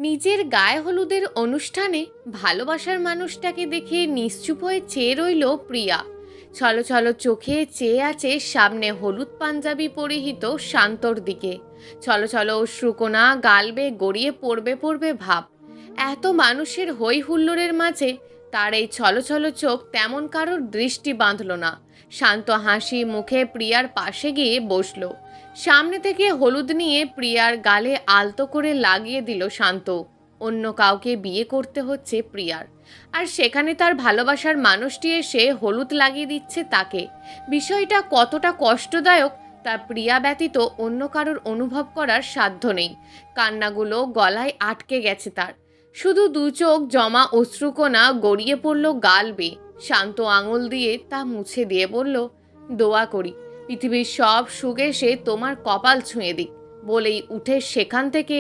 নিজের গায়ে হলুদের অনুষ্ঠানে ভালোবাসার মানুষটাকে দেখে নিশ্চুপ হয়ে চেয়ে রইল প্রিয়া। ছলো ছলো চোখে চেয়ে আছে সামনে হলুদ পাঞ্জাবি পরিহিত শান্তর দিকে। ছলো ছলো অশ্রুকণা গাল বেয়ে গড়িয়ে পড়বে পড়বে ভাব। এত মানুষের হই হুল্লোড়ের মাঝে তার এই ছলো ছলো চোখ তেমন কারোর দৃষ্টি বাঁধল না। শান্ত হাসি মুখে প্রিয়ার পাশে গিয়ে বসলো। সামনে থেকে হলুদ নিয়ে প্রিয়ার গালে আলতো করে লাগিয়ে দিল শান্ত। অন্য কাউকে বিয়ে করতে হচ্ছে প্রিয়ার, আর সেখানে তার ভালোবাসার মানুষটি এসে হলুদ লাগিয়ে দিচ্ছে তাকে। বিষয়টা কতটা কষ্টদায়ক তা প্রিয়া ব্যতীত অন্য কারোর অনুভব করার সাধ্য নেই। কান্নাগুলো গলায় আটকে গেছে তার। শুধু দু চোখ জমা অশ্রুকণা গড়িয়ে পড়ল গাল বেয়ে। শান্ত আঙুল দিয়ে তা মুছে দিয়ে বলল, দোয়া করি পৃথিবীর সব সুখ এসে তোমার কপাল ছুঁয়ে দিক। বলেই উঠে সেখান থেকে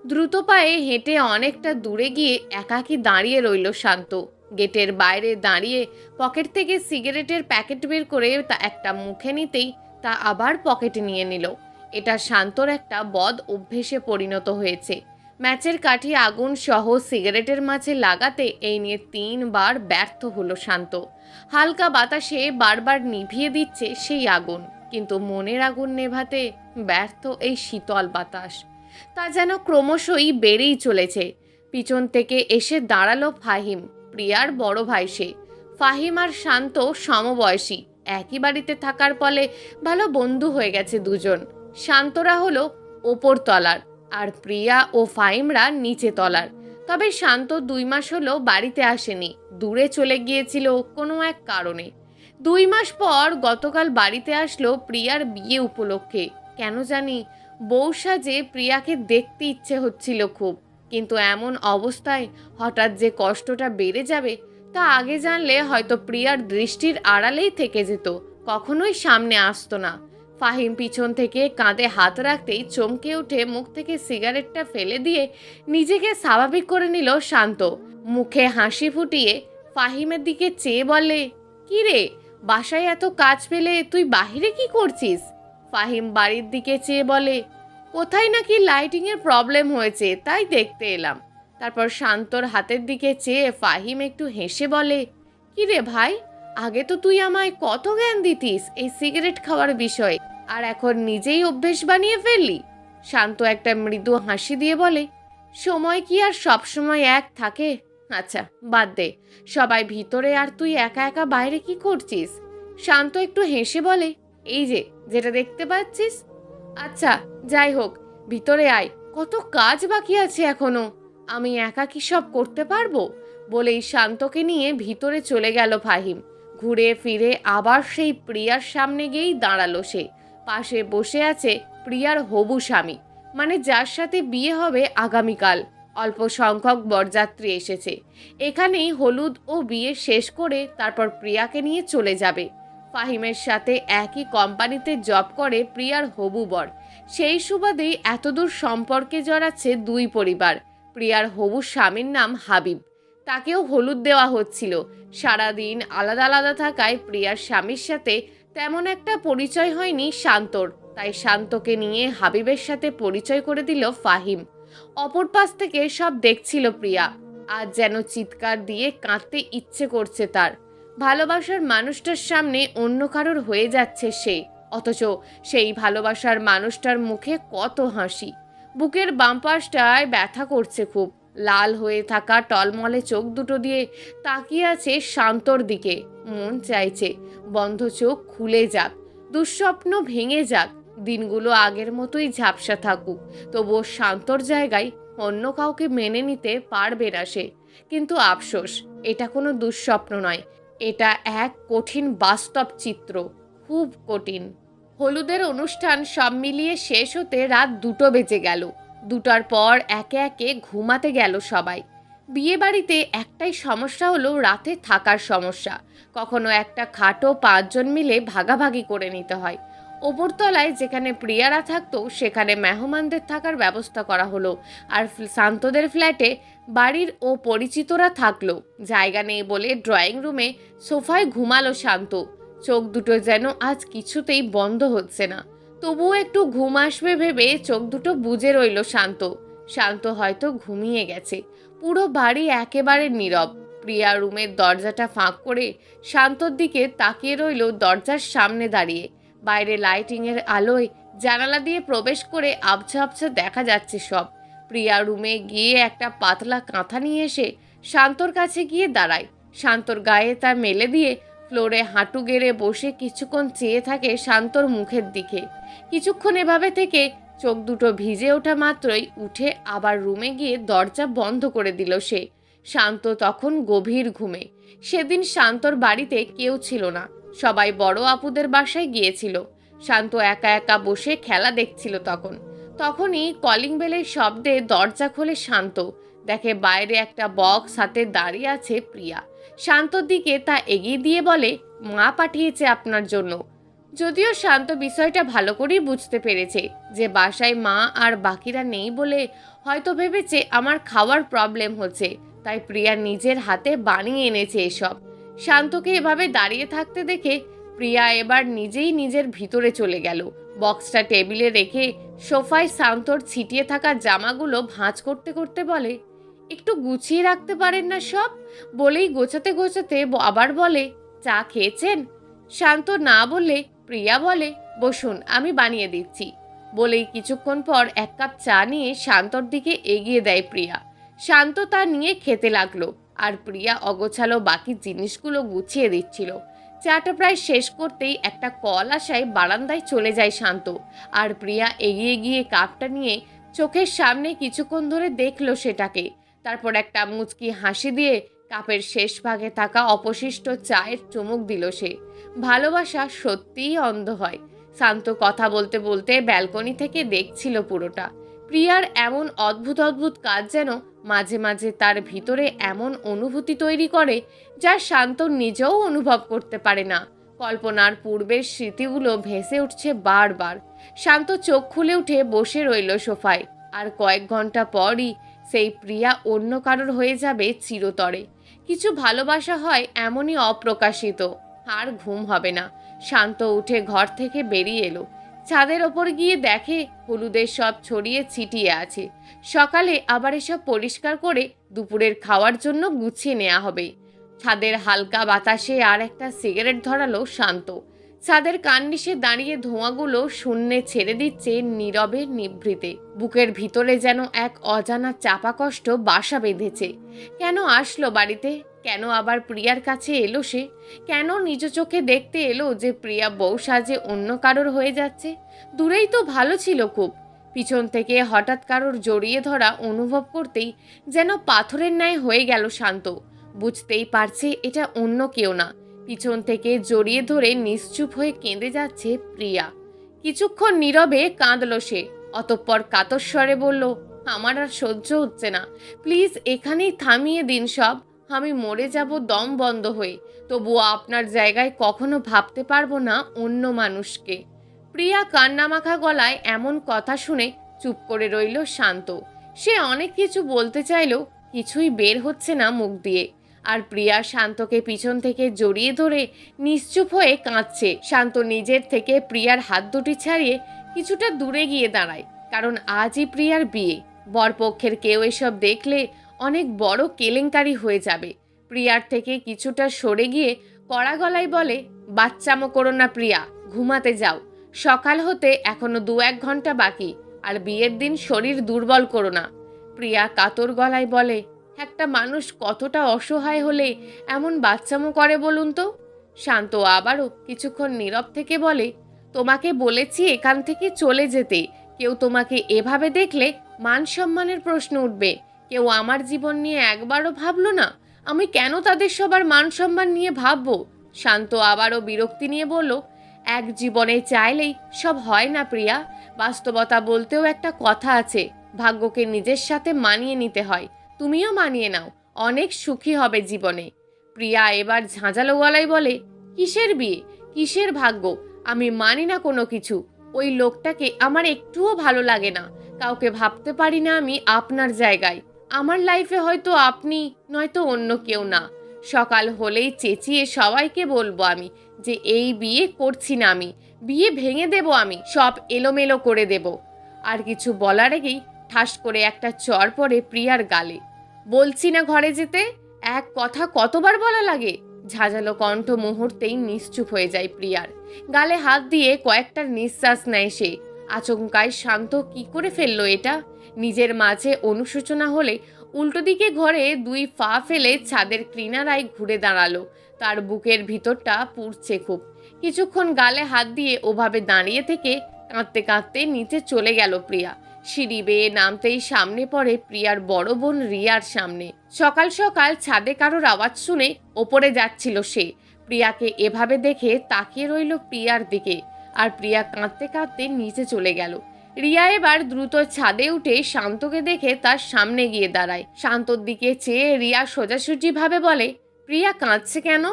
দ্রুত পায়ে হেঁটে অনেকটা দূরে গিয়ে একাকী দাঁড়িয়ে রইল শান্ত। গেটের বাইরে দাঁড়িয়ে পকেট থেকে সিগারেটের প্যাকেট বের করে তা একটা মুখে নিতেই তা আবার পকেটে নিয়ে নিল। এটা শান্তর একটা বদ অভ্যেসে পরিণত হয়েছে। ম্যাচের কাঠি আগুন সহ সিগারেটের মাঝে লাগাতে এই নিয়ে 3 বার ব্যর্থ হলো শান্ত। হালকা বাতাসে বারবার নিভিয়ে দিচ্ছে সেই আগুন, কিন্তু মনের আগুন নেভাতে ব্যর্থ এই শীতল বাতাস। তা যেন ক্রমশই বেড়েই চলেছে। পিছন থেকে এসে দাঁড়ালো ফাহিম, প্রিয়ার বড় ভাই সে। ফাহিম আর শান্ত সমবয়সী, একই বাড়িতে থাকার ফলে ভালো বন্ধু হয়ে গেছে দুজন। শান্তরা হলো ওপর তলার, আর প্রিয়া ও ফাহিমরা নিচে তলার। তবে শান্ত 2 মাস হলো বাড়িতে আসেনি, দূরে চলে গিয়েছিল কোনো এক কারণে। 2 মাস পর গতকাল বাড়িতে আসলো প্রিয়ার বিয়ে উপলক্ষে। কেন জানি বউ সাজে প্রিয়াকে দেখতে ইচ্ছে হচ্ছিল খুব, কিন্তু এমন অবস্থায় হঠাৎ যে কষ্টটা বেড়ে যাবে তা আগে জানলে হয়তো প্রিয়ার দৃষ্টির আড়ালেই থেকে যেত, কখনোই সামনে আসতো না। ফাহিম পিছন থেকে কাঁধে হাত রাখতেই চমকে উঠে মুখ থেকে সিগারেটটা ফেলে দিয়ে নিজেকে স্বাভাবিক করে নিল শান্ত। মুখে হাসি ফুটিয়ে ফাহিমের দিকে চেয়ে বলে, কি রে, বাসায় এত কাজ পেলে তুই বাহিরে কি করছিস? ফাহিম বাড়ির দিকে চেয়ে বলে, কোথায় নাকি লাইটিংয়ের প্রবলেম হয়েছে তাই দেখতে এলাম। তারপর শান্তর হাতের দিকে চেয়ে ফাহিম একটু হেসে বলে, কি রে ভাই, আগে তো তুই আমায় কত জ্ঞান দিতিস এই সিগারেট খাওয়ার বিষয়ে, আর এখন নিজেই অভ্যেস বানিয়ে ফেললি। শান্ত একটা মৃদু হাসি দিয়ে বলে, সময় কি আর সব সময় এক থাকে? আচ্ছা বাদ দে, সবাই ভিতরে আর তুই একা একা বাইরে কি করছিস? শান্ত একটু হেসে বলে, এই যে যেটা দেখতে পাচ্ছিস। আচ্ছা যাই হোক, ভিতরে আয়, কত কাজ বাকি আছে এখনো, আমি একা কি সব করতে পারবো? বলেই শান্তকে নিয়ে ভিতরে চলে গেল ফাহিম। ঘুরে ফিরে আবার সেই প্রিয়ার সামনে গিয়েই দাঁড়ালো সে। পাশে বসে আছে প্রিয়ার হবু স্বামী, মানে যার সাথে বিয়ে হবে আগামীকাল। অল্প সংখ্যক বরযাত্রী এসেছে। এখানেই হলুদ ও বিয়ে শেষ করে তারপর প্রিয়াকে নিয়ে চলে যাবে। ফাহিমের সাথে একই কোম্পানিতে জব করে প্রিয়ার হবু বর। সেই সুবাদেই এতদূর সম্পর্কে জড়াচ্ছে 2 পরিবার। প্রিয়ার হবু স্বামীর নাম হাবিব, তাকেও হলুদ দেওয়া হচ্ছিল। সারাদিন আলাদা আলাদা থাকায় প্রিয়ার স্বামীর সাথে তেমন একটা পরিচয় হয়নি শান্তর, তাই শান্তকে নিয়ে হাবিবের সাথে পরিচয় করে দিল ফাহিম। অপর পাশ থেকে সব দেখছিল প্রিয়া। আজ যেন চিৎকার দিয়ে কাঁদতে ইচ্ছে করছে তার। ভালোবাসার মানুষটার সামনে অন্য কারোর হয়ে যাচ্ছে সে, অথচ সেই ভালোবাসার মানুষটার মুখে কত হাসি। বুকের বাম পাশটায় ব্যথা করছে খুব। লাল হয়ে থাকা টলমলে চোখ দুটো দিয়ে তাকিয়ে আছে শান্তর দিকে। মন চাইছে বন্ধ চোখ খুলে যাক, দুঃস্বপ্ন ভেঙে যাক, দিনগুলো আগের মতোই ঝাপসা থাকুক, তবুও শান্তর জায়গায় অন্য কাউকে মেনে নিতে পারবে না সে। কিন্তু আফসোস, এটা কোনো দুঃস্বপ্ন নয়, এটা এক কঠিন বাস্তব চিত্র, খুব কঠিন। হলুদের অনুষ্ঠান সব মিলিয়ে শেষ হতে রাত 2টো বেজে গেল। 2টার পর একে একে ঘুমাতে গেল সবাই। বিয়ে বাড়িতে একটাই সমস্যা হলো রাতে থাকার সমস্যা। কখনো একটা খাটও 5 জন মিলে ভাগাভাগি করে নিতে হয়। ওপরতলায় যেখানে প্রিয়ারা থাকতো সেখানে মেহমানদের থাকার ব্যবস্থা করা হলো, আর শান্তদের ফ্ল্যাটে বাড়ির ও পরিচিতরা থাকলো। জায়গা নেই বলে ড্রয়িং রুমে সোফায় ঘুমালো শান্ত। চোখ দুটো যেন আজ কিছুতেই বন্ধ হচ্ছে না। তবুও একটু ঘুম আসবে ভেবে চোখ দুটো বুজে রইল শান্ত। শান্ত হয়তো ঘুমিয়ে গেছে। পুরো বাড়ি একেবারে নীরব। প্রিয়া রুমের দরজাটা ফাঁক করে শান্তর দিকে তাকিয়ে রইল দরজার সামনে দাঁড়িয়ে। বাইরে লাইটিংয়ের আলোয় জানালা দিয়ে প্রবেশ করে আবছা আবছা দেখা যাচ্ছে সব। প্রিয়া রুমে গিয়ে একটা পাতলা কাঁথা নিয়ে এসে শান্তর কাছে গিয়ে দাঁড়ায়। শান্তর গায়ে তা মেলে দিয়ে ফ্লোরে হাঁটু গেড়ে বসে কিছুক্ষণ চেয়ে থাকে শান্তর মুখের দিকে। কিছুক্ষণ এভাবে থেকে চোখ দুটো ভিজে ওঠা মাত্রই উঠে আবার রুমে গিয়ে দরজা বন্ধ করে দিল সে। শান্ত তখন গভীর ঘুমে। সেদিন শান্তর বাড়িতে কেউ ছিল না, সবাই বড় আপুদের বাসায় গিয়েছিল। শান্ত একা একা বসে খেলা দেখছিল। তখনই কলিং বেলের শব্দে দরজা খোলে শান্ত। দেখে বাইরে একটা বক্স হাতে দাঁড়িয়ে আছে প্রিয়া। শান্তর দিকে তা এগিয়ে দিয়ে বলে, মা পাঠিয়েছে আপনার জন্য। যদিও শান্ত বিষয়টা ভালো করেই বুঝতে পেরেছে যে বাসায় মা আর বাকিরা নেই বলে হয়তো ভেবেছে আমার খাওয়ার প্রবলেম হচ্ছে, তাই প্রিয়া নিজের হাতে বানিয়ে এনেছে এসব। শান্তকে এভাবে দাঁড়িয়ে থাকতে দেখে প্রিয়া এবার নিজেই নিজের ভিতরে চলে গেল। বক্সটা টেবিলে রেখে সোফায় শান্তর ছিটিয়ে থাকা জামাগুলো ভাঁজ করতে করতে বলে, একটু গুছিয়ে রাখতে পারেন না সব? বলেই গোছাতে গোছাতে আবার বলে, চা খেয়েছেন? শান্ত না বললে প্রিয়া বলে, বসুন আমি বানিয়ে দিচ্ছি। বলেই কিছুক্ষণ পর এক কাপ চা নিয়ে শান্তর দিকে এগিয়ে দেয় প্রিয়া। শান্ত তা নিয়ে খেতে লাগলো আর প্রিয়া অগোছালো বাকি জিনিসগুলো গুছিয়ে দিচ্ছিল। চাটা প্রায় শেষ করতেই একটা কল আসায় বারান্দায় চলে যায় শান্ত। আর প্রিয়া এগিয়ে গিয়ে কাপটা নিয়ে চোখের সামনে কিছুক্ষণ ধরে দেখলো সেটাকে। তারপর একটা মুচকি হাসি দিয়ে কাপের শেষ ভাগে থাকা অবশিষ্ট চায়ের চুমুক দিল সে। ভালোবাসা সত্যিই অন্ধ হয়। শান্ত কথা বলতে বলতে ব্যালকনি থেকে দেখছিল পুরোটা। প্রিয়ার এমন অদ্ভুত অদ্ভুত কাজ যেন মাঝে মাঝে তার ভিতরে এমন অনুভূতি তৈরি করে যা শান্ত নিজেও অনুভব করতে পারে না। কল্পনার পূর্বের স্মৃতিগুলো ভেসে উঠছে বারবার। শান্ত চোখ খুলে উঠে বসে রইল সোফায়। আর কয়েক ঘন্টা পরই সেই প্রিয়া অন্য কারোর হয়ে যাবে চিরতরে। কিছু ভালোবাসা হয় এমনই অপ্রকাশিত। আর ঘুম হবে না। শান্ত উঠে ঘর থেকে বেরিয়ে এলো। ছাদের ওপর গিয়ে দেখে হলুদের সব ছড়িয়ে ছিটিয়ে আছে। সকালে আবার এসব পরিষ্কার করে দুপুরের খাওয়ার জন্য গুছিয়ে নেওয়া হবে। ছাদের হালকা বাতাসে আর একটা সিগারেট ধরালো শান্ত। ছাদের কার্নিশে দাঁড়িয়ে ধোঁয়াগুলো শূন্যে ছেড়ে দিচ্ছে নীরবে নিভৃতে। বুকের ভিতরে যেন এক অজানা চাপা কষ্ট বাসা বেঁধেছে। কেন আসলো বাড়িতে? কেন আবার প্রিয়ার কাছে এলো সে? কেন নিজ চোখে দেখতে এলো যে প্রিয়া বউ সাজে অন্য কারোর হয়ে যাচ্ছে? দূরেই তো ভালো ছিল খুব। পিছন থেকে হঠাৎ কারোর জড়িয়ে ধরা অনুভব করতেই যেন পাথরের ন্যায় হয়ে গেল শান্ত। বুঝতেই পারছে এটা অন্য কেউ না। পিছন থেকে জড়িয়ে ধরে নিশ্চুপ হয়ে কেঁদে যাচ্ছে প্রিয়া। কিছুক্ষণ নীরবে কাঁদল সে। অতঃপর কাতস্বরে বলল, আমার আর সহ্য হচ্ছে না, প্লিজ এখানেই থামিয়ে দিন সব। আমি মরে যাব দম বন্ধ হয়ে, তবুও আপনার জায়গায় কখনো ভাবতে পারবো না অন্য মানুষকে। প্রিয়া কান্নামাখা গলায় এমন কথা শুনে চুপ করে রইল শান্ত। সে অনেক কিছু বলতে চাইল, কিছুই বের হচ্ছে না মুখ দিয়ে। আর প্রিয়া শান্তকে পিছন থেকে জড়িয়ে ধরে নিশ্চুপ হয়ে কাঁদছে। শান্ত নিজের থেকে প্রিয়ার হাত দুটি ছাড়িয়ে কিছুটা দূরে গিয়ে দাঁড়ায়। কারণ আজই প্রিয়ার বিয়ে। বরপক্ষের কেউ এসব দেখলে অনেক বড় কেলেঙ্কারি হয়ে যাবে। প্রিয়ার থেকে কিছুটা সরে গিয়ে কড়া গলায় বলে, বাচ্চামো করো না প্রিয়া, ঘুমাতে যাও। সকাল হতে এখনো 2-1 ঘন্টা বাকি। আর বিয়ের দিন শরীর দুর্বল করো না। প্রিয়া কাতর গলায় বলে, একটা মানুষ কতটা অসহায় হলে এমন বাচ্চামো করে বলুন তো? শান্ত আবারও কিছুক্ষণ নীরব থেকে বলে, তোমাকে বলেছি এখান থেকে চলে যেতে। কেউ তোমাকে এভাবে দেখলে মান সম্মানের প্রশ্ন উঠবে। কেউ আমার জীবন নিয়ে একবারও ভাবলো না। আমি কেন তাদের সবার মান সম্মান নিয়ে ভাববো? শান্ত আবারও বিরক্তি নিয়ে বলল, এক জীবনে চাইলেই সব হয় না প্রিয়া। বাস্তবতা বলতেও একটা কথা আছে, ভাগ্যকে নিজের সাথে মানিয়ে নিতে হয়। তুমিও মানিয়ে নাও, অনেক সুখী হবে জীবনে। প্রিয়া এবার ঝাঁঝালো গলায় বলে, কিসের বিয়ে, কিসের ভাগ্য? আমি মানি না কোনো কিছু। ওই লোকটাকে আমার একটুও ভালো লাগে না। কাউকে ভাবতে পারি না আমি আপনার জায়গায়। আমার লাইফে হয়তো আপনি, নয়তো অন্য কেউ না। সকাল হলেই চেঁচিয়ে সবাইকে বলবো আমি যে এই বিয়ে করছি না আমি। বিয়ে ভেঙে দেব, আমি সব এলোমেলো করে দেব। আর কিছু বলার আগেই ঠাস করে একটা চড় পড়ে প্রিয়ার গালে। বলছি না ঘরে যেতে, এক কথা কতবার বলা লাগে? ঝাঁঝালো কণ্ঠ মুহূর্তেই নিশ্চুপ হয়ে যায় প্রিয়ার। গালে হাত দিয়ে কয়েকটা নিঃশ্বাস নেয় সে। আচমকায় শান্ত কি করে ফেললো এটা? নিজের মাঝে অনুশোচনা হলে উল্টো দিকে ঘরে দুই পা ফেলে ছাদের কিনারায় ঘুরে দাঁড়ালো। তার বুকের ভিতরটা পুড়ছে খুব। কিছুক্ষণ গালে হাত দিয়ে ওভাবে দাঁড়িয়ে থেকে কাঁদতে কাঁদতে নিচে চলে গেল প্রিয়া। সিঁড়ি বেয়ে নামতেই সামনে পড়ে প্রিয়ার বড় বোন রিয়ার সামনে। সকাল সকাল ছাদে কারোর আওয়াজ শুনে ওপরে যাচ্ছিল সে। প্রিয়াকে এভাবে দেখে তাকিয়ে রইল প্রিয়ার দিকে, আর প্রিয়া কাঁদতে কাঁদতে নিচে চলে গেল। রিয়া এবার দ্রুত ছাদে উঠে শান্তকে দেখে তার সামনে গিয়ে দাঁড়ায়। শান্তর দিকে চেয়ে রিয়া সোজাসুজি ভাবে বলে, প্রিয়া কাঁদছে কেন?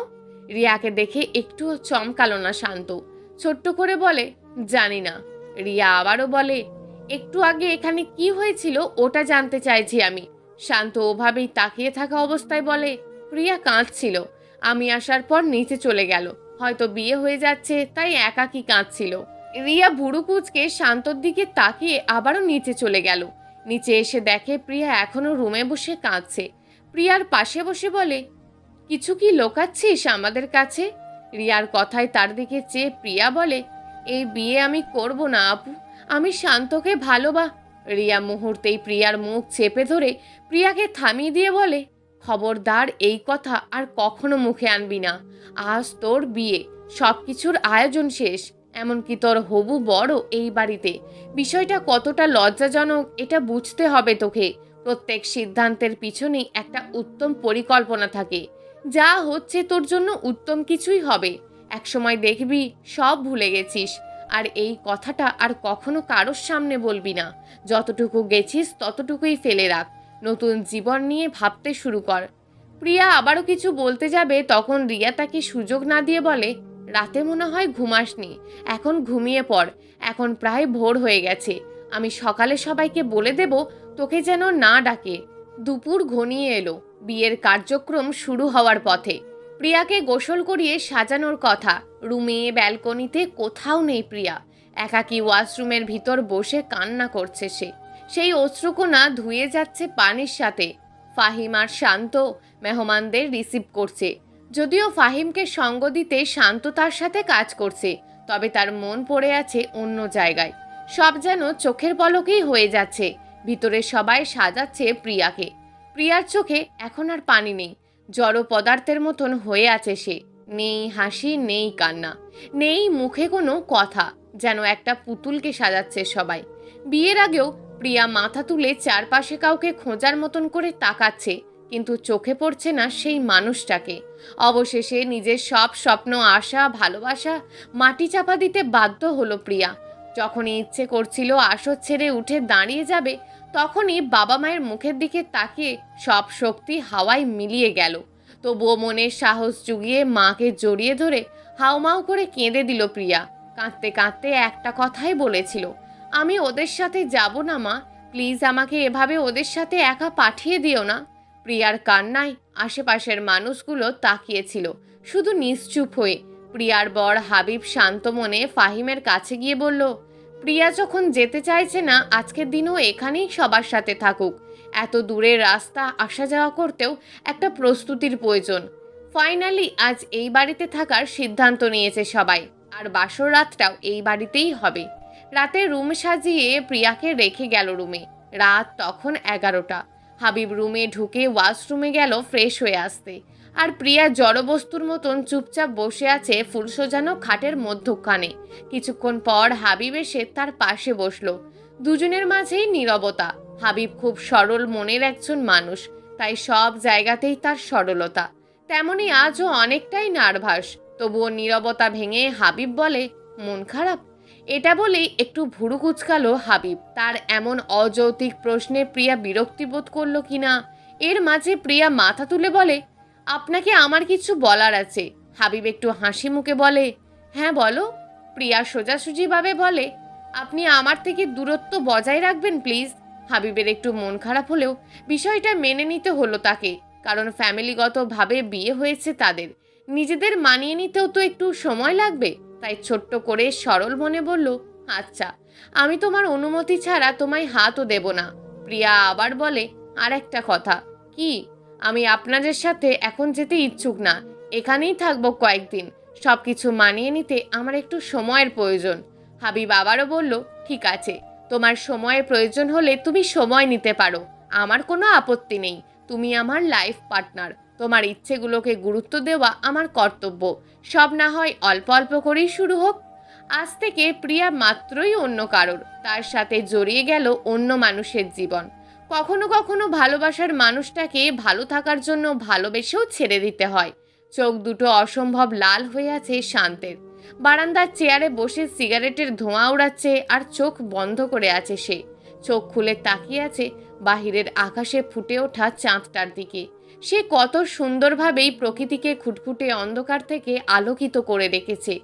রিয়াকে দেখে একটুও চমকালো না শান্ত। ছোট্ট করে বলে, জানি না। রিয়া আবারও বলে, একটু আগে এখানে কি হয়েছিল ওটা জানতে চাইছি আমি। শান্ত ওভাবেই তাকিয়ে থাকা অবস্থায় বলে, প্রিয়া কাঁদছিল, আমি আসার পর নিচে চলে গেল, হয়তো বিয়ে হয়ে যাচ্ছে তাই একাকী কাঁদছিল। রিয়া ভুরু কুঁচকে শান্তর দিকে তাকিয়ে আবারও নিচে চলে গেল। নিচে এসে দেখে প্রিয়া এখনো রুমে বসে কাঁদছে। প্রিয়ার পাশে বসে বলে, কিছু কি লোকাচ্ছিস আমাদের কাছে? রিয়ার কথায় তার দিকে চেয়ে প্রিয়া বলে, এই বিয়ে আমি করব না আপু, আমি শান্তকে রিয়া মুহূর্তেই প্রিয়ার মুখ চেপে ধরে প্রিয়াকে থামিয়ে দিয়ে বলে, খবরদার এই কথা আর কখনো মুখে আনবি না। আজ তোর বিয়ে, সব কিছুর আয়োজন শেষ, এমনকি তোর হবু বড় এই বাড়িতে। বিষয়টা কতটা লজ্জাজনক এটা বুঝতে হবে তোকে। প্রত্যেক সিদ্ধান্তের পিছনেই একটা উত্তম পরিকল্পনা থাকে। যা হচ্ছে তোর জন্য উত্তম কিছুই হবে। একসময় দেখবি সব ভুলে গেছিস। আর এই কথাটা আর কখনো কারোর সামনে বলবি না। যতটুকু গেছিস ততটুকুই ফেলে রাখ। নতুন জীবন নিয়ে ভাবতে শুরু কর। প্রিয়া আবারও কিছু বলতে যাবে, তখন রিয়া তাকে সুযোগ না দিয়ে বলে, রাতে মনে হয় ঘুমাসনি, এখন ঘুমিয়ে পড়। এখন প্রায় ভোর হয়ে গেছে, আমি সকালে সবাইকে বলে দেব তোকে যেন না ডাকে। দুপুর ঘনিয়ে এলো, বিয়ের কার্যক্রম শুরু হওয়ার পথে। প্রিয়াকে গোসল করিয়ে সাজানোর কথা। রুমে ব্যালকনিতে কোথাও নেই প্রিয়া। একাকী ওয়াশরুমের ভিতর বসে কান্না করছে সে। সেই অশ্রুকণা ধুয়ে যাচ্ছে পানির সাথে। ফাহিম আর শান্ত মেহমানদের রিসিভ করছে। যদিও ফাহিমকে সঙ্গ দিতে শান্ত তার সাথে কাজ করছে, তবে তার মন পড়ে আছে অন্য জায়গায়। সব যেন চোখের পলকেই হয়ে যাচ্ছে। ভিতরে সবাই সাজাচ্ছে প্রিয়াকে। প্রিয়ার চোখে এখন আর পানি নেই, জড় পদার্থের মতন হয়ে আছে সে। নেই হাসি, নেই কান্না, নেই মুখে কোনো কথা, যেন একটা পুতুলকে সাজাচ্ছে সবাই। বিয়ের আগেও প্রিয়া মাথা তুলে চারপাশে কাউকে খোঁজার মতন করে তাকাচ্ছে, কিন্তু চোখে পড়ছে না সেই মানুষটাকে। অবশেষে নিজের সব স্বপ্ন, আশা, ভালোবাসা মাটি চাপা দিতে বাধ্য হলো প্রিয়া। যখনই ইচ্ছে করছিল আসর ছেড়ে উঠে দাঁড়িয়ে যাবে, তখনই বাবা মায়ের মুখের দিকে তাকিয়ে সব শক্তি হাওয়ায় মিলিয়ে গেল। তবুও মনের সাহস জুগিয়ে মাকে জড়িয়ে ধরে হাউমাউ করে কেঁদে দিল প্রিয়া। কাঁদতে কাঁদতে একটা কথাই বলেছিল, আমি ওদের সাথে যাব না মা, প্লিজ আমাকে এভাবে ওদের সাথে একা পাঠিয়ে দিও না। প্রিয়ার কান্নায় আশেপাশের মানুষগুলো তাকিয়েছিল শুধু নিশ্চুপ হয়ে। প্রিয়ার বর হাবিব শান্ত মনে ফাহিমের কাছে গিয়ে বলল, প্রিয়া যখন যেতে চাইছে না, আজকের দিনও এখানেই সবার সাথে থাকুক। এত দূরের রাস্তা আসা যাওয়া করতেও একটা প্রস্তুতির প্রয়োজন। ফাইনালি আজ এই বাড়িতে থাকার সিদ্ধান্ত নিয়েছে সবাই, আর বাসর রাতটাও এই বাড়িতেই হবে। রাতে রুম সাজিয়ে প্রিয়াকে রেখে গেল রুমে। রাত তখন 11টা। হাবিব রুমে ঢুকে ওয়াশরুমে গেল ফ্রেশ হয়ে আসতে, আর প্রিয়া জড়বস্তুর মতন চুপচাপ বসে আছে ফুল সোজানো খাটের মধ্যখানে। কিছুক্ষণ পর হাবিব এসে তার পাশে বসলো। দুজনের মাঝেই নীরবতা। হাবিব খুব সরল মনের একজন মানুষ, তাই সব জায়গাতেই তার সরলতা। তেমনি আজও অনেকটাই নার্ভাস। তবুও নীরবতা ভেঙে হাবিব বলে, মন খারাপ? এটা বলেই একটু ভুরু কুচকালো হাবিব। তার এমন অযৌক্তিক প্রশ্নে প্রিয়া বিরক্তি বোধ করলো কিনা। এর মাঝে প্রিয়া মাথা তুলে বলে, আপনাকে আমার কিছু বলার আছে। হাবিব একটু হাসি মুখে বলে, হ্যাঁ বলো। প্রিয়া সোজাসুজিভাবে বলে, আপনি আমার থেকে দূরত্ব বজায় রাখবেন প্লিজ। হাবিবের একটু মন খারাপ হলেও বিষয়টা মেনে নিতে হলো তাকে, কারণ ফ্যামিলিগতভাবে বিয়ে হয়েছে তাদের। নিজেদের মানিয়ে নিতেও তো একটু সময় লাগবে। তাই ছোট্ট করে সরল মনে বলল, আচ্ছা, আমি তোমার অনুমতি ছাড়া তোমায় হাতও দেব না। প্রিয়া আবার বলে, আর একটা কথা। কি? আমি আপনাদের সাথে এখন যেতে ইচ্ছুক না, এখানেই থাকবো কয়েকদিন। সব কিছু মানিয়ে নিতে আমার একটু সময়ের প্রয়োজন। হাবিব আবারও বলল, ঠিক আছে, তোমার সময়ের প্রয়োজন হলে তুমি সময় নিতে পারো, আমার কোনো আপত্তি নেই। তুমি আমার লাইফ পার্টনার, তোমার ইচ্ছেগুলোকে গুরুত্ব দেওয়া আমার কর্তব্য। সব না হয় অল্প অল্প করেই শুরু হোক। আজ থেকে প্রিয়া মাত্রই অন্য কারোর, তার সাথে জড়িয়ে গেল অন্য মানুষের জীবন। কখনো কখনো ভালোবাসার মানুষটাকে ভালো থাকার জন্য ভালোবেসেও ছেড়ে দিতে হয়। চোখ দুটো অসম্ভব লাল হয়ে আছে শান্তের। বারান্দার চেয়ারে বসে সিগারেটের ধোঁয়া উড়াচ্ছে আর চোখ বন্ধ করে আছে সে। চোখ খুলে তাকিয়ে আছে বাহিরের আকাশে ফুটে ওঠা চাঁদটার দিকে। সে কত সুন্দরভাবেই প্রকৃতিকে খুটখুটে অন্ধকার থেকে আলোকিত করে রেখেছে।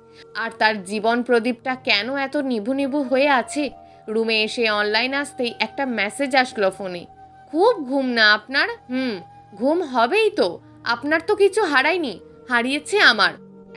আর তার জীবন প্রদীপটা কেন এত নিভু নিভু হয়ে আছে? রুমে এসে অনলাইন আসতেই একটা মেসেজ আসলো ফোনে। খুব ঘুম না আপনার? ঘুম হবেই তো, আপনার তো কিছু হারায়নি, হারিয়েছে আমার।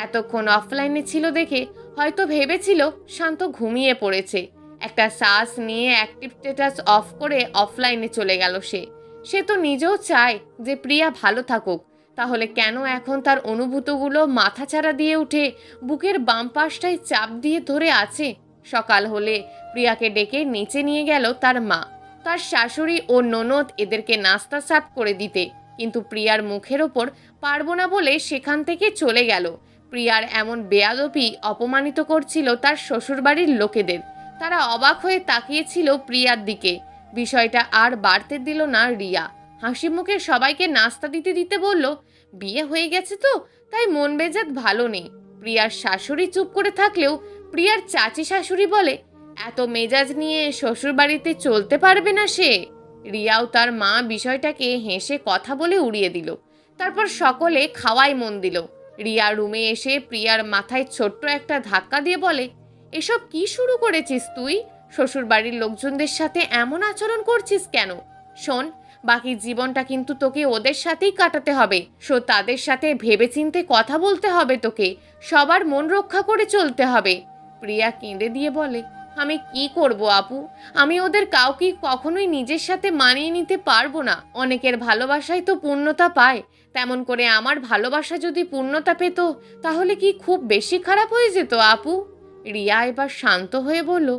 এতক্ষণ অফলাইনে ছিল দেখে হয়তো ভেবেছিল শান্ত ঘুমিয়ে পড়েছে। একটা শ্বাস নিয়ে অ্যাক্টিভ স্ট্যাটাস অফ করে অফলাইনে চলে গেল সে। সে তো নিজেও চায় যে প্রিয়া ভালো থাকুক, তাহলে কেন এখন তার অনুভূতিগুলো মাথাচাড়া দিয়ে উঠে বুকের বাম পাশটায় চাপ দিয়ে ধরে আছে? সকাল হলে প্রিয়াকে ডেকে নিচে নিয়ে গেল তার মা, তার শাশুড়ি ও ননদ এদেরকে নাস্তা সার্ভ করে দিতে, কিন্তু প্রিয়ার মুখের ওপর পারবো না বলে সেখান থেকে চলে গেল। প্রিয়ার এমন বেয়াদবি অপমানিত করছিল তার শ্বশুরবাড়ির লোকেদের। তারা অবাক হয়ে তাকিয়েছিল প্রিয়ার দিকে। বিষয়টা আর বাড়তে দিল না রিয়া। হাসি মুখে সবাইকে নাস্তা দিতে দিতে বলল, বিয়ে হয়ে গেছে তো, তাই মন মেজাজ ভালো নেই। প্রিয়ার শাশুড়ি চুপ করে থাকলেও প্রিয়ার চাচি শাশুড়ি বলে, এত মেজাজ নিয়ে শ্বশুর বাড়িতে চলতে পারবে না সে। রিয়াও তার মা বিষয়টাকে হেসে কথা বলে উড়িয়ে দিল। তারপর সকলে খাওয়ায় মন দিল। রিয়া রুমে এসে প্রিয়ার মাথায় ছোট্ট একটা ধাক্কা দিয়ে বলে, এসব কি শুরু করেছিস তুই? শ্বশুর বাড়ির লোকজনদের সাথে এমন আচরণ করছিস কেন? শোন, বাকি জীবনটা কিন্তু তোকে ওদের সাথেই কাটাতে হবে। তাদের সাথে ভেবেচিন্তে কথা বলতে হবে তোকে, সবার মন রক্ষা করে চলতে হবে। প্রিয়া কেঁদে দিয়ে বলে, আমি কি করব আপু? আমি ওদের কাউকে কখনোই নিজের সাথে মানিয়ে নিতে পারবো না। অনেকের ভালোবাসাই তো পূর্ণতা পায়, তেমন করে আমার ভালোবাসা যদি পূর্ণতা পেত তাহলে কি খুব বেশি খারাপ হয়ে যেত আপু? রিয়া এবার শান্ত হয়ে বলল,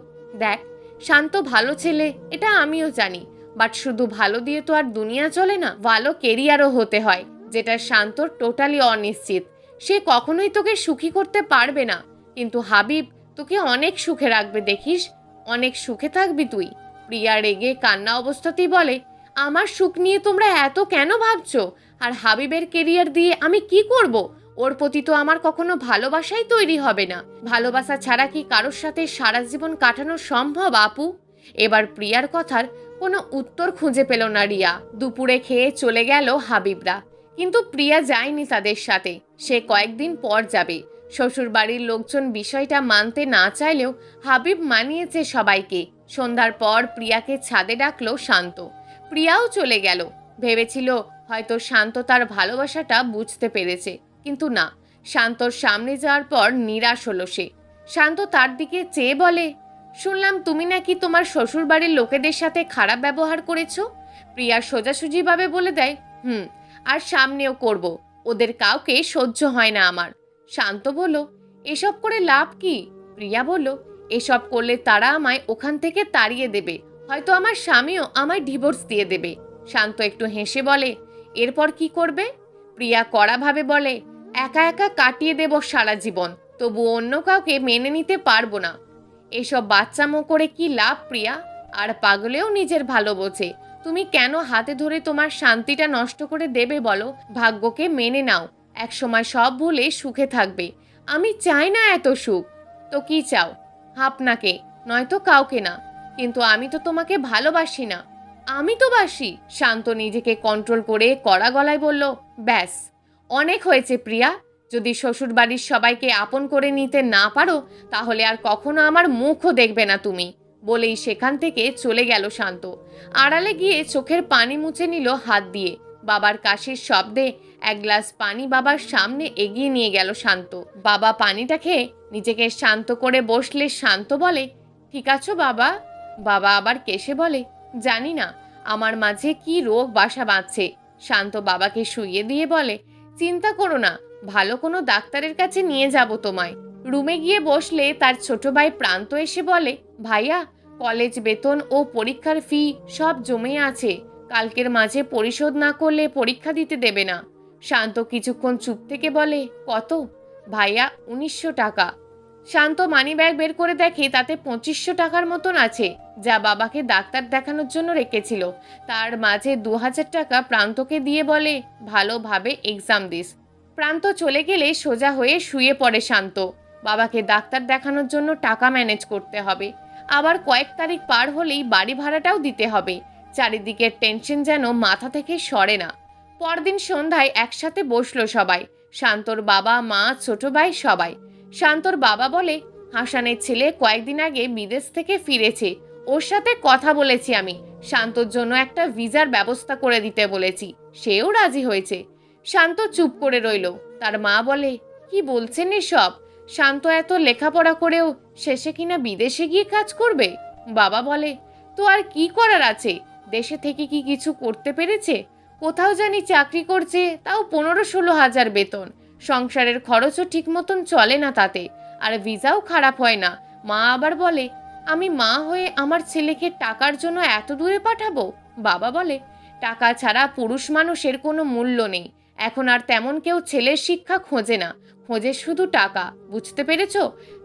দেখ, শান্ত ভালো ছেলে, এটা আমিও জানি, বাট শুধু ভালো দিয়ে তো আর দুনিয়া চলে না, ভালো কেরিয়ারও হতে হয়, যেটা শান্তর টোটালি অনিশ্চিত। সে কখনোই তোকে সুখী করতে পারবে না, কিন্তু হাবিব তোকে অনেক সুখে রাখবে, দেখিস, অনেক সুখে থাকবি তুই। প্রিয়া রেগে কান্না অবস্থাতেই বলে, আমার সুখ নিয়ে তোমরা এত কেন ভাবছো? আর হাবিবের কেরিয়ার দিয়ে আমি কি করব? ওর প্রতি তো আমার কখনো ভালোবাসাই তৈরি হবে না। ভালোবাসা ছাড়া কি কারোর সাথে সারা জীবন কাটানো সম্ভব আপু? এবার প্রিয়ার কথার কোনো উত্তর খুঁজে পেল না রিয়া। দুপুরে খেয়ে চলে গেল হাবিবরা, কিন্তু প্রিয়া যায়নি তাদের সাথে। সে কয়েকদিন পর যাবে। শ্বশুর বাড়ির লোকজন বিষয়টা মানতে না চাইলেও হাবিব মানিয়েছে সবাইকে। সন্ধ্যার পর প্রিয়াকে ছাদে ডাকলো শান্ত। প্রিয়াও চলে গেল। ভেবেছিল হয়তো শান্ত তার ভালোবাসাটা বুঝতে পেরেছে, কিন্তু না। শান্তর সামনে যাওয়ার পর নিরাশ হলো সে। শান্ত তার দিকে চেয়ে বলে, শুনলাম তুমি নাকি তোমার শ্বশুর বাড়ির লোকেদের সাথে খারাপ ব্যবহার করেছো। প্রিয়া সোজাসুজিভাবে বলে দেয়, আর সামনেও করব, ওদের কাউকে সহ্য হয় না আমার। শান্ত বলল, এসব করে লাভ কি? প্রিয়া বলল, এসব করলে তারা আমায় ওখান থেকে তাড়িয়ে দেবে, হয়তো আমার স্বামীও আমায় ডিভোর্স দিয়ে দেবে। শান্ত একটু হেসে বলে, এরপর কি করবে? প্রিয়া কড়াভাবে বলে, একা একা কাটিয়ে দেব সারা জীবন, তবু অন্য কাউকে মেনে নিতে পারবো না। এসব বাচ্চামো করে কি লাভ প্রিয়া? আর পাগলেও নিজের ভালো বোঝে। তুমি কেন হাতে ধরে তোমার শান্তিটা নষ্ট করে দেবে বলো? ভাগ্যকে মেনে নাও, একসময় সব ভুলে সুখে থাকবে। আমি চাই না এত সুখ। তো কি চাও? আপনাকে, নয়তো কাউকে না। কিন্তু আমি তো তোমাকে ভালোবাসি না। আমি তো বাসি। শান্ত নিজেকে কন্ট্রোল করে কড়া গলায় বলল, ব্যাস, অনেক হয়েছে প্রিয়া। যদি শ্বশুর বাড়ির সবাইকে আপন করে নিতে না পারো তাহলে আর কখনো আমার মুখও দেখবে না তুমি। বলেই সেখান থেকে চলে গেল শান্ত। আড়ালে গিয়ে চোখের পানি মুছে নিল হাত দিয়ে। বাবার কাশির শব্দে এক গ্লাস পানি বাবার সামনে এগিয়ে নিয়ে গেল শান্ত। বাবা পানিটা খেয়ে নিজেকে শান্ত করে বসলে শান্ত বলে, ঠিক আছো বাবা? বাবা আবার কেসে বলে, জানি না, আমার মাঝে কি রোগ বাসা বাঁধছে। শান্ত বাবাকে শুইয়ে দিয়ে বলে, চিন্তা করো না, ভালো কোনো ডাক্তারের কাছে নিয়ে যাব তোমায়। রুমে গিয়ে বসলে তার ছোট ভাই প্রান্ত এসে বলে, ভাইয়া, কলেজ বেতন ও পরীক্ষার ফি সব জমে আছে, কালকের মাঝে পরিশোধ না করলে পরীক্ষা দিতে দেবে না। শান্ত কিছুক্ষণ চুপ থেকে বলে, কত? ভাইয়া, 1900 টাকা। শান্ত মানিব্যাগ বের করে দেখে তাতে 2500 টাকার মতন আছে, যা বাবাকে ডাক্তার দেখানোর জন্য রেখেছিল। তার মাঝে 2000 টাকা প্রান্তকে দিয়ে বলে, ভালোভাবে এক্সাম দিস। প্রান্ত চলে গেলে সোজা হয়ে শুয়ে পড়ে শান্ত। বাবাকে ডাক্তার দেখানোর জন্য টাকা ম্যানেজ করতে হবে, আবার কয়েক তারিখ পার হলেই বাড়ি ভাড়াটাও দিতে হবে। চারিদিকের টেনশন যেন মাথা থেকে সরে না। পরদিন সন্ধ্যায় একসাথে বসলো সবাই, শান্তর বাবা, মা, ছোট ভাই সবাই। শান্তর বাবা বলে, হাসানের ছেলে কয়েকদিন আগে বিদেশ থেকে ফিরেছে, ওর সাথে কথা বলেছি আমি, শান্তর জন্য একটা ভিসার ব্যবস্থা করে দিতে বলেছি, সেও রাজি হয়েছে। শান্ত চুপ করে রইল। তার মা বলে, কি বলছেন এসব? শান্ত এত লেখাপড়া করেও শেষে কিনা বিদেশে গিয়ে কাজ করবে? বাবা বলে, তো আর কি করার আছে, দেশে থেকে কি কিছু করতে পেরেছে? কোথাও জানি চাকরি করছে, তাও 15-16 হাজার বেতন, সংসারের খরচও ঠিক মতন চলে না তাতে, আর ভিসাও খারাপ হয় না। মা আবার বলে, আমি মা হয়ে আমার ছেলেকে টাকার জন্য এত দূরে পাঠাবো? বাবা বলে, টাকা ছাড়া পুরুষ মানুষের কোনো মূল্য নেই, এখন আর তেমন কেউ ছেলের শিক্ষা খোঁজে না, খোঁজে শুধু টাকা, বুঝতে পেরেছো?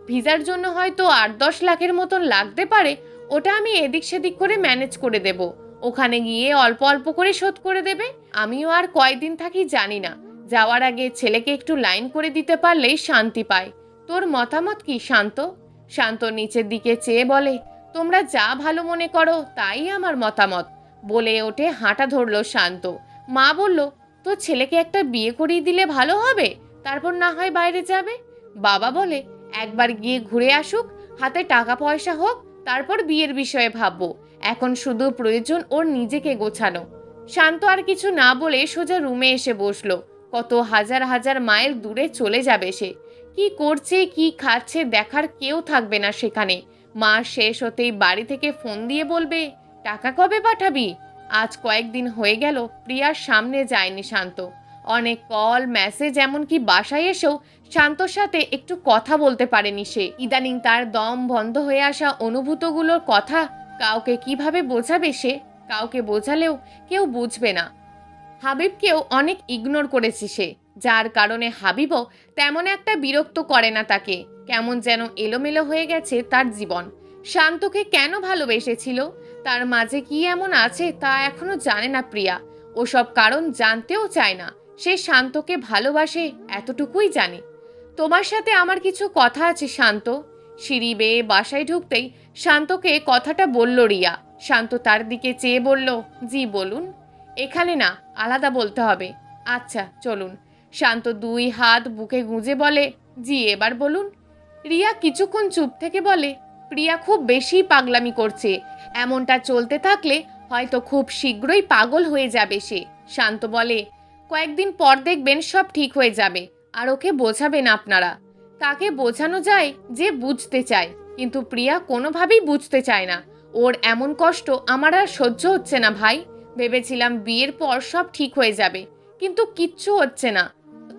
ভিসার জন্য হয়তো 8-10 লাখের মতন লাগতে পারে, ওটা আমি এদিক সেদিক করে ম্যানেজ করে দেব, ওখানে গিয়ে অল্প অল্প করে শোধ করে দেবে। আমিও আর কয়দিন থাকি জানি না, যাওয়ার আগে ছেলেকে একটু লাইন করে দিতে পারলেই শান্তি পায়। তোর মতামত কি শান্ত? শান্ত নিচের দিকে চেয়ে বলে, তোমরা যা ভালো মনে করো তাই আমার মতামত। বলে ওঠে হাঁটা ধরলো শান্ত। মা বলল, তোর ছেলেকে একটা বিয়ে করিয়ে দিলে ভালো হবে, তারপর না হয় বাইরে যাবে। বাবা বলে, একবার গিয়ে ঘুরে আসুক, হাতে টাকা পয়সা হোক, তারপর বিয়ের বিষয়ে ভাববো, এখন শুধু প্রয়োজন ওর নিজেকে গোছানো। শান্ত আর কিছু না বলে সোজা রুমে এসে বসলো। কত হাজার হাজার মাইল দূরে চলে যাবে সে, কি করছে কি খাচ্ছে দেখার কেউ থাকবে না সেখানে। মা শেষ হতেই বাড়ি থেকে ফোন দিয়ে বলবে, টাকা কবে পাঠাবি? আজ কয়েকদিন হয়ে গেল প্রিয়ার সামনে যায়নি শান্ত। অনেক কল, মেসেজ, এমনকি বাসায় এসেও শান্তর সাথে একটু কথা বলতে পারেনি সে। ইদানিং তার দম বন্ধ হয়ে আসা অনুভূতগুলোর কথা কাউকে কিভাবে বোঝাবে সে? কাউকে বোঝালেও কেউ বুঝবে না। হাবিবকেও অনেক ইগনোর করেছে সে, যার কারণে হাবিবও তেমন একটা বিরক্ত করে না তাকে। কেমন যেন এলোমেলো হয়ে গেছে তার জীবন। শান্তকে কেন ভালোবেসেছিল, তার মাঝে কি এমন আছে তা এখনো জানে না প্রিয়া। ওসব কারণ জানতেও চায় না, সে শান্তকে ভালোবাসে এতটুকুই জানে। তোমার সাথে আমার কিছু কথা আছে শান্ত। সিঁড়ি বেয়ে বাসায় ঢুকতেই শান্তকে কথাটা বলল রিয়া। শান্ত তার দিকে চেয়ে বলল, জি বলুন। এখানে না, আলাদা বলতে হবে। আচ্ছা চলুন। শান্ত 2 হাত বুকে গুঁজে বলে, জি এবার বলুন। রিয়া কিছুক্ষণ চুপ থেকে বলে, প্রিয়া খুব বেশি পাগলামি করছে, এমনটা চলতে থাকলে হয়তো খুব শীঘ্রই পাগল হয়ে যাবে সে। শান্ত বলে, কয়েকদিন পর দেখবেন সব ঠিক হয়ে যাবে, আর ওকে বোঝাবেন আপনারা। তাকে বোঝানো যায় যে বুঝতে চায়, কিন্তু প্রিয়া কোনোভাবেই বুঝতে চায় না। ওর এমন কষ্ট আমার আর সহ্য হচ্ছে না ভাই। ভেবেছিলাম বিয়ের পর সব ঠিক হয়ে যাবে, কিন্তু কিচ্ছু হচ্ছে না।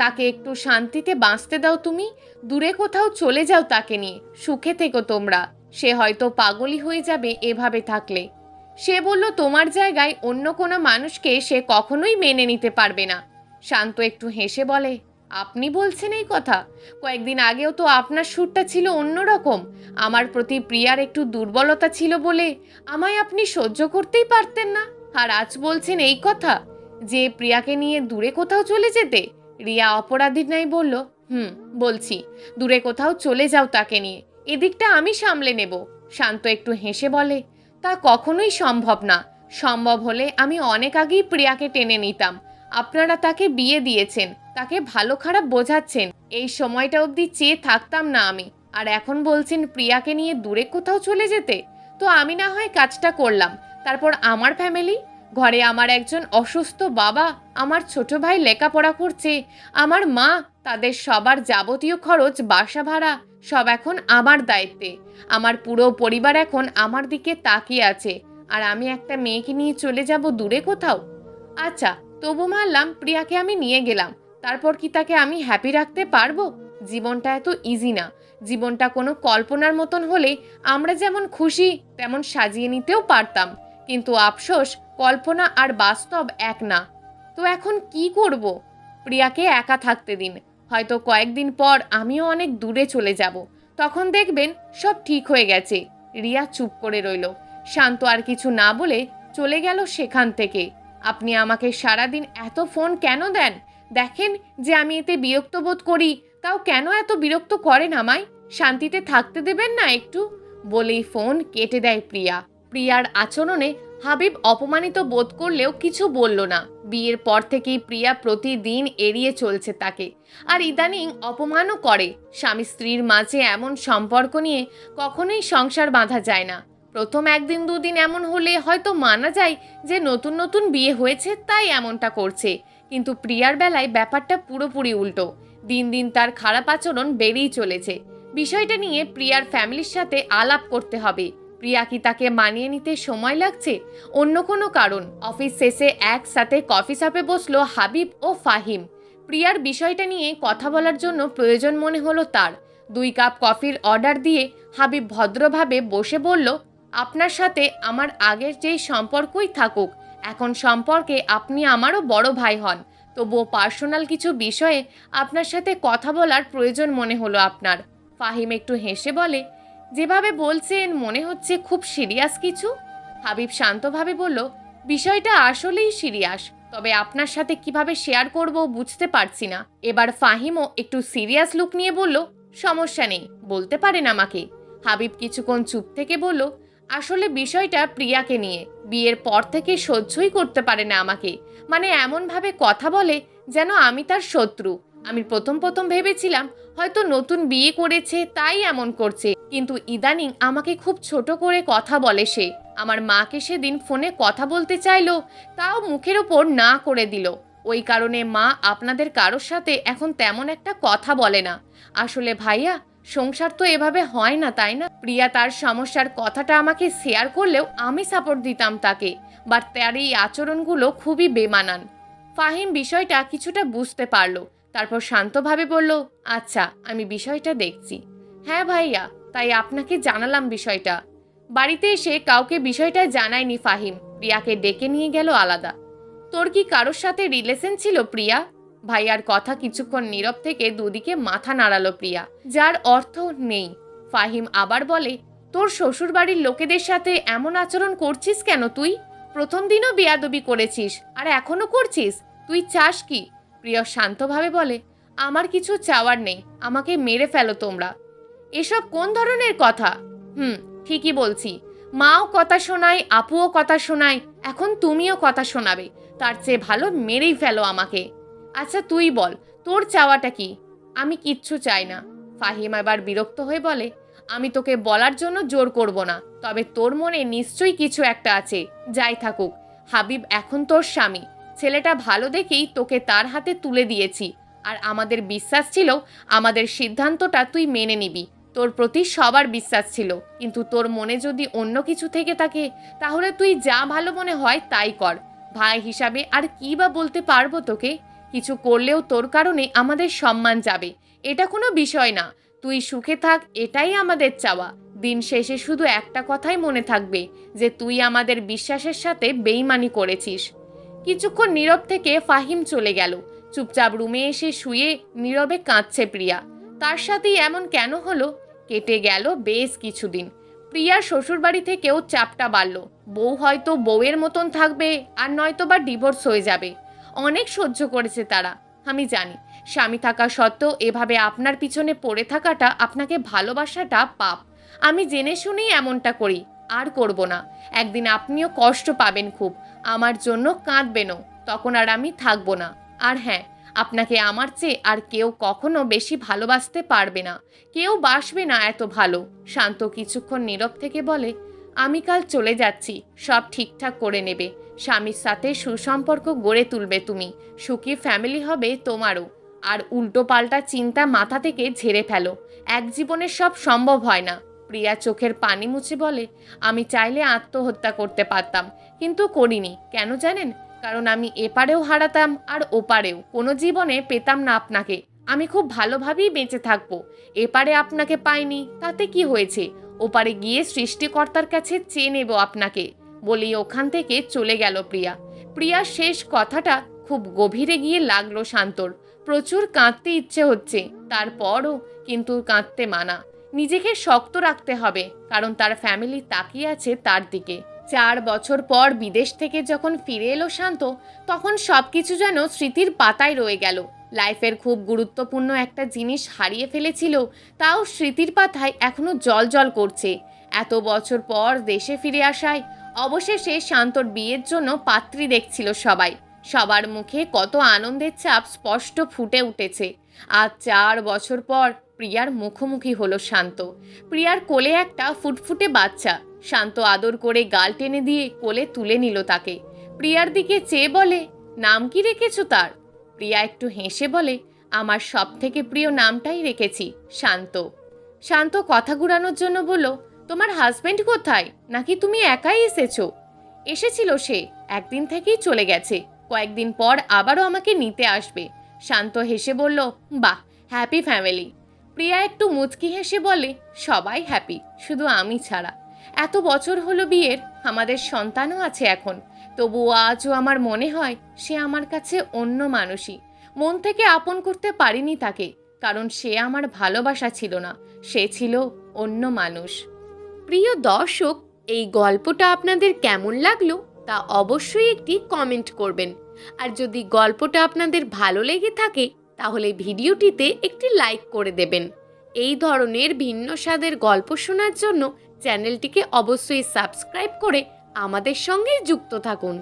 তাকে একটু শান্তিতে বাঁচতে দাও তুমি, দূরে কোথাও চলে যাও তাকে নিয়ে, সুখে থেকো তোমরা। সে হয়তো পাগলই হয়ে যাবে এভাবে থাকলে। সে বলল, তোমার জায়গায় অন্য কোনো মানুষকে সে কখনোই মেনে নিতে পারবে না। শান্ত একটু হেসে বলে, আপনি বলছেন এই কথা? কয়েকদিন আগেও তো আপনার সুরটা ছিল অন্যরকম। আমার প্রতি প্রিয়ার একটু দুর্বলতা ছিল বলে আমায় আপনি সহ্য করতেই পারতেন না, আর আজ বলছেন এই কথা, যে প্রিয়াকে নিয়ে দূরে কোথাও চলে যেতে? রিয়া অপরাধীর ন্যায় বলল, বলছি, দূরে কোথাও চলে যাও তাকে নিয়ে, এদিকটা আমি সামলে নেব। শান্ত একটু হেসে বলে, তা কখনোই সম্ভব না। সম্ভব হলে আমি অনেক আগেই প্রিয়াকে টেনে নিতাম। আপনারা তাকে বিয়ে দিয়েছেন, তাকে ভালো খারাপ বোঝাচ্ছেন, এই সময়টা অবধি চেয়ে থাকতাম না আমি, আর এখন বলছেন প্রিয়াকে নিয়ে দূরে কোথাও চলে যেতে? তো আমি না হয় কাজটা করলাম, তারপর আমার ফ্যামিলি, ঘরে আমার একজন অসুস্থ বাবা, আমার ছোট ভাই লেখাপড়া করছে, আমার মা, তাদের সবার যাবতীয় খরচ, বাসা ভাড়া সব এখন আমার দায়িত্বে। আমার পুরো পরিবার এখন আমার দিকে তাকিয়ে আছে। আর আমি একটা মেয়েকে নিয়ে চলে যাব দূরে কোথাও? আচ্ছা, তবু মানলাম প্রিয়াকে আমি নিয়ে গেলাম, তারপর কি তাকে আমি হ্যাপি রাখতে পারবো? জীবনটা এত ইজি না। জীবনটা কোনো কল্পনার মতন হলে আমরা যেমন খুশি তেমন সাজিয়ে নিতেও পারতাম, কিন্তু আফসোস কল্পনা আর বাস্তব এক না। তো এখন কি করব? প্রিয়াকে একা থাকতে দিন, হয়তো কয়েকদিন পর আমিও অনেক দূরে চলে যাব, তখন দেখবেন সব ঠিক হয়ে গেছে। রিয়া চুপ করে রইল। শান্ত আর কিছু না বলে চলে গেল সেখান থেকে। আপনি আমাকে সারাদিন এত ফোন কেন দেন? দেখেন যে আমি এতে বিরক্ত বোধ করি, তাও কেন এত বিরক্ত করেন আমায়? শান্তিতে থাকতে দেবেন না একটু? বলেই ফোন কেটে দেয় প্রিয়া। প্রিয়ার আচরণে হাবিব অপমানিত বোধ করলেও কিছু বলল না। বিয়ের পর থেকেই প্রিয়া প্রতিদিন এড়িয়ে চলছে তাকে, আর ইদানিং অপমানও করে। স্বামী স্ত্রীর মাঝে এমন সম্পর্ক নিয়ে কখনোই সংসার বাঁধা যায় না। প্রথম একদিন দুদিন এমন হলে হয়তো মানা যায় যে নতুন নতুন বিয়ে হয়েছে তাই এমনটা করছে, কিন্তু প্রিয়ার বেলায় ব্যাপারটা পুরোপুরি উল্টো। দিন দিন তার খারাপ আচরণ বেড়েই চলেছে। বিষয়টা নিয়ে প্রিয়ার ফ্যামিলির সাথে আলাপ করতে হবে। প্রিয়া কি তাকে মানিয়ে নিতে সময় লাগছে, অন্য কোনো কারণ? অফিস শেষে একসাথে কফি শপে বসলো হাবিব ও ফাহিম। প্রিয়ার বিষয়টা নিয়ে কথা বলার জন্য প্রয়োজন মনে হলো তার। 2 কাপ কফির অর্ডার দিয়ে হাবিব ভদ্রভাবে বসে বলল, আপনার সাথে আমার আগের যেই সম্পর্কই থাকুক, এখন সম্পর্কে আপনি আমারও বড় ভাই হন, তবুও পার্সোনাল কিছু বিষয়ে আপনার সাথে কথা বলার প্রয়োজন মনে হলো আপনার। ফাহিম একটু হেসে বলে, যেভাবে বলছেন মনে হচ্ছে খুব সিরিয়াস কিছু। হাবিব শান্তভাবে বলল, বিষয়টা আসলেই সিরিয়াস, তবে আপনার সাথে কিভাবে শেয়ার করব বুঝতে পারছি না। এবার ফাহিমও একটু সিরিয়াস লুক নিয়ে বলল, সমস্যা নেই, বলতে পারেন আমাকে। হাবিব কিছুক্ষণ চুপ থেকে বলল, আসলে বিষয়টা প্রিয়াকে নিয়ে। বিয়ের পর থেকে সহ্যই করতে পারে না আমাকে, মানে এমনভাবে কথা বলে যেন আমি তার শত্রু। আমি প্রথম ভেবেছিলাম হয়তো নতুন বিয়ে করেছে তাই এমন করছে, কিন্তু ইদানিং আমাকে খুব ছোট করে কথা বলে সে। আমার মাকে সেদিন ফোনে কথা বলতে চাইলো, তাও মুখের ওপর না করে দিল। ওই কারণে মা আপনাদের কারোর সাথে এখন তেমন একটা কথা বলে না। আসলে ভাইয়া, সংসার তো এভাবে হয় না, তাই না? প্রিয়া তার সমস্যার কথাটা আমাকে শেয়ার করলেও আমি সাপোর্ট দিতাম তাকে, বাট তার এই আচরণগুলো খুবই বেমানান। ফাহিম বিষয়টা কিছুটা বুঝতে পারলো, তারপর শান্তভাবে বলল, আচ্ছা, আমি বিষয়টা দেখছি। হ্যাঁ ভাইয়া, তাই আপনাকে জানালাম বিষয়টা। বাড়িতে এসে কাউকে বিষয়টা জানায়নি ফাহিম। প্রিয়াকে ডেকে নিয়ে গেল আলাদা। তোর কি কারোর সাথে রিলেশন ছিল প্রিয়া? ভাইয়ার কথা কিছুক্ষণ নীরব থেকে দুদিকে মাথা নাড়ালো প্রিয়া, যার অর্থ নেই। ফাহিম আবার বলে, তোর শ্বশুর বাড়ির লোকেদের সাথে এমন আচরণ করছিস কেন তুই? প্রথম দিনও বেয়াদবি করেছিস, আর এখনো করছিস। তুই চাস কি? প্রিয়া শান্তভাবে বলে, আমার কিছু চাওয়ার নেই, আমাকে মেরে ফেলো তোমরা। এসব কোন ধরনের কথা? ঠিকই বলছি, মাও কথা শোনায়, আপুও কথা শোনায়, এখন তুমিও কথা শোনাবে। তার চেয়ে ভালো মেরেই ফেলো আমাকে। আচ্ছা তুই বল, তোর চাওয়াটা কি? আমি কিচ্ছু চাই না। ফাহিম এবার বিরক্ত হয়ে বলে, আমি তোকে বলার জন্য জোর করব না, তবে তোর মনে নিশ্চয়ই কিছু একটা আছে। যাই থাকুক, হাবিব এখন তোর স্বামী। ছেলেটা ভালো দেখেই তোকে তার হাতে তুলে দিয়েছি, আর আমাদের বিশ্বাস ছিল আমাদের সিদ্ধান্তটা তুই মেনে নিবি। তোর প্রতি সবার বিশ্বাস ছিল, কিন্তু তোর মনে যদি অন্য কিছু থেকে থাকে তাহলে তুই যা ভালো মনে হয় তাই কর। ভাই হিসাবে আর কি বা বলতে পারবো তোকে? কিছু করলেও তোর কারণে আমাদের সম্মান যাবে, এটা কোনো বিষয় না। তুই সুখে থাক, এটাই আমাদের চাওয়া। দিন শেষে শুধু একটা কথাই মনে থাকবে, যে তুই আমাদের বিশ্বাসের সাথে বেইমানি করেছিস। কিছুক্ষণ নীরব থেকে ফাহিম চলে গেল। চুপচাপ রুমে এসে শুয়ে নীরবে কাঁদছে প্রিয়া। তার সাথেই এমন কেন হলো? কেটে গেল বেশ কিছুদিন। প্রিয়ার শ্বশুরবাড়ি থেকেও চাপটা বাড়ল। বউ হয়তো বউয়ের মতন থাকবে, আর নয়তো বা ডিভোর্স হয়ে যাবে। অনেক সহ্য করেছে তারা, আমি জানি। স্বামী থাকা সত্ত্বেও এভাবে আপনার পিছনে পড়ে থাকাটা, আপনাকে ভালোবাসাটা পাপ। আমি জেনে শুনেই এমনটা করি, আর করব না। একদিন আপনিও কষ্ট পাবেন খুব, আমার জন্য কাঁদবেনও, তখন আর আমি থাকবো না। আর হ্যাঁ, আপনাকে আমার চেয়ে আর কেউ কখনো বেশি ভালোবাসতে পারবে না, কেউ বাসবে না এত ভালো। শান্ত কিছুক্ষণ নীরব থেকে বলে, আমি কাল চলে যাচ্ছি, সব ঠিকঠাক করে নেবে। স্বামীর সাথে সুসম্পর্ক গড়ে তুলবে তুমি, সুখী ফ্যামিলি হবে তোমারও। আর উল্টো পাল্টা চিন্তা মাথা থেকে ঝেড়ে ফেলো, এক জীবনে সব সম্ভব হয় না। প্রিয়া চোখের পানি মুছে বলে, আমি চাইলে আত্মহত্যা করতে পারতাম, কিন্তু করিনি। কেন জানেন? কারণ আমি এপারেও হারাতাম আর ওপারেও কোনো জীবনে পেতাম না আপনাকে। আমি খুব ভালোভাবেই বেঁচে থাকবো। এপারে আপনাকে পাইনি, তাতে কি হয়েছে? ওপারে গিয়ে সৃষ্টিকর্তার কাছে চেয়ে নেব আপনাকে, বলেই ওখান থেকে চলে গেল প্রিয়া। প্রিয়ার শেষ কথাটা খুব গভীরে গিয়ে লাগলো শান্তর। প্রচুর কাঁদতে ইচ্ছে হচ্ছে, তারপরও কিন্তু কাঁদতে মানা। নিজেকে শক্ত রাখতে হবে, কারণ তার ফ্যামিলি তাকিয়ে আছে তার দিকে। 4 বছর পর বিদেশ থেকে যখন ফিরে এলো শান্ত, তখন সব কিছু যেন স্মৃতির পাতায় রয়ে গেল। লাইফের খুব গুরুত্বপূর্ণ একটা জিনিস হারিয়ে ফেলেছিল, তাও স্মৃতির পাতায় এখনো জল করছে। এত বছর পর দেশে ফিরে আসায় অবশেষে শান্তর বিয়ের জন্য পাত্রী দেখছিল সবাই। সবার মুখে কত আনন্দের ছাপ স্পষ্ট ফুটে উঠেছে। আজ 4 বছর পর প্রিয়ার মুখোমুখি হলো শান্ত। প্রিয়ার কোলে একটা ফুটফুটে বাচ্চা। শান্ত আদর করে গাল টেনে দিয়ে কোলে তুলে নিল তাকে। প্রিয়ার দিকে চেয়ে বলে, নাম কি রেখেছো তার? প্রিয়া একটু হেসে বলে, আমার সব থেকে প্রিয় নামটাই রেখেছি, শান্ত। শান্ত কথা ঘুরানোর জন্য বলল, তোমার হাজবেন্ড কোথায়? নাকি তুমি একাই এসেছো? এসেছিল সে, একদিন থেকেই চলে গেছে। কয়েকদিন পর আবারও আমাকে নিতে আসবে। শান্ত হেসে বলল, বাহ, হ্যাপি ফ্যামিলি। প্রিয়া একটু মুচকি হেসে বলে, সবাই হ্যাপি, শুধু আমি ছাড়া। এত বছর হলো বিয়ের, আমাদের সন্তানও আছে এখন, তবুও আজও আমার মনে হয় সে আমার কাছে অন্য মানুষই। মন থেকে আপন করতে পারিনি তাকে, কারণ সে আমার ভালোবাসা ছিল না, সে ছিল অন্য মানুষ। প্রিয় দর্শক, এই গল্পটা আপনাদের কেমন লাগলো তা অবশ্যই একটি কমেন্ট করবেন। আর যদি গল্পটা আপনাদের ভালো লেগে থাকে তাহলে ভিডিওটিতে একটি লাইক করে দেবেন। এই ধরনের ভিন্ন স্বাদের গল্প শোনার জন্য চ্যানেলটিকে অবশ্যই সাবস্ক্রাইব করে আমাদের সঙ্গে যুক্ত থাকুন।